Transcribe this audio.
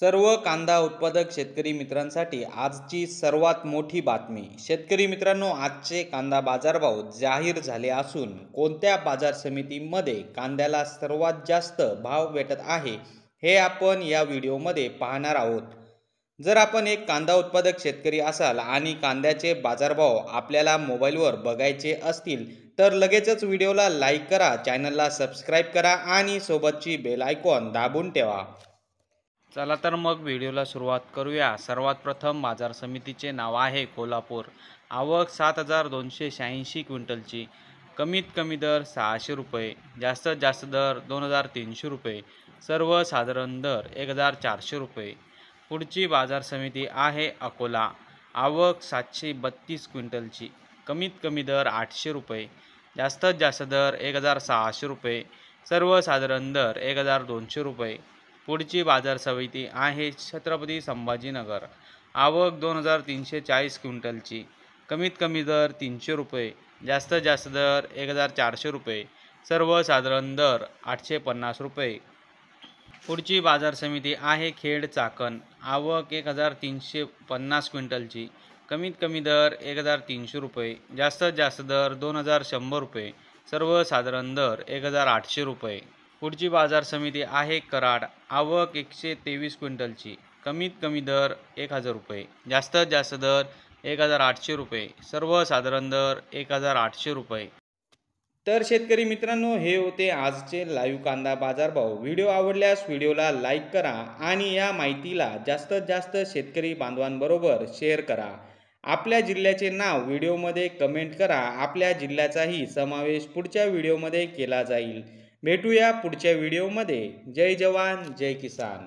सर्व कांदा उत्पादक शेतकरी मित्रांसाठी आजची सर्वात मोठी बातमी। शेतकरी मित्रांनो, आजचे कांदा बाजारभाव जाहीर झाले असून कोणत्या बाजार समितीमध्ये कांद्याला सर्वात जास्त भाव भेटत आहे हे आपण या व्हिडिओमध्ये पाहणार आहोत। जर आपण एक कांदा उत्पादक शेतकरी असाल आणि कांद्याचे बाजारभाव आपल्याला मोबाईलवर बघायचे असतील तर लगेचच व्हिडिओला लाईक करा, चॅनलला सबस्क्राईब करा आणि सोबतची बेल आयकॉन दाबून ठेवा। चला तर मग व्हिडिओला सुरुवात करूया। सर्वात प्रथम बाजार समितीचे नाव आहे कोल्हापूर। आवक 7286 क्विंटलची। कमीत कमी दर 600 रुपये, जास्तीत जास्त दर 2300 रुपये, सर्वसाधारण दर 1400 रुपये। पुढची बाजार समिती आहे अकोला। आवक 732 क्विंटलची। कमीत कमी दर 800 रुपये, जास्तीत जास्त दर 1600 रुपये, सर्वसाधारण दर 1200 रुपये। पुढची बाजार समिती आहे छत्रपती संभाजीनगर। आवक 2340 क्विंटलची। कमीत कमी दर 300 रुपये, जास्तीत जास्त दर 1400 रुपये, सर्वसाधारण दर 850 रुपये। पुढची बाजार समिती आहे खेड चाकण। आवक 1350 क्विंटलची। कमीत कमी दर 1300 रुपये, जास्तीत जास्त दर 2100 रुपये, सर्वसाधारण दर 1800 रुपये। पुढची बाजार समिती आहे कराड। आवक 123 क्विंटलची। कमीत कमी दर 1000 रुपये, जास्तीत जास्त दर 1800 रुपये, सर्वसाधारण दर 1800 रुपये। तर शेतकरी मित्रांनो, हे होते आजचे लाईव्ह कांदा बाजारभाव। व्हिडिओ आवडल्यास व्हिडिओला लाईक करा आणि या माहितीला जास्तीत जास्त शेतकरी बांधवांबरोबर शेअर करा। आपल्या जिल्ह्याचे नाव व्हिडिओमध्ये कमेंट करा, आपल्या जिल्ह्याचाही समावेश पुढच्या व्हिडिओमध्ये केला जाईल। भेटूया पुढच्या व्हिडिओमध्ये। जय जवान जय किसान।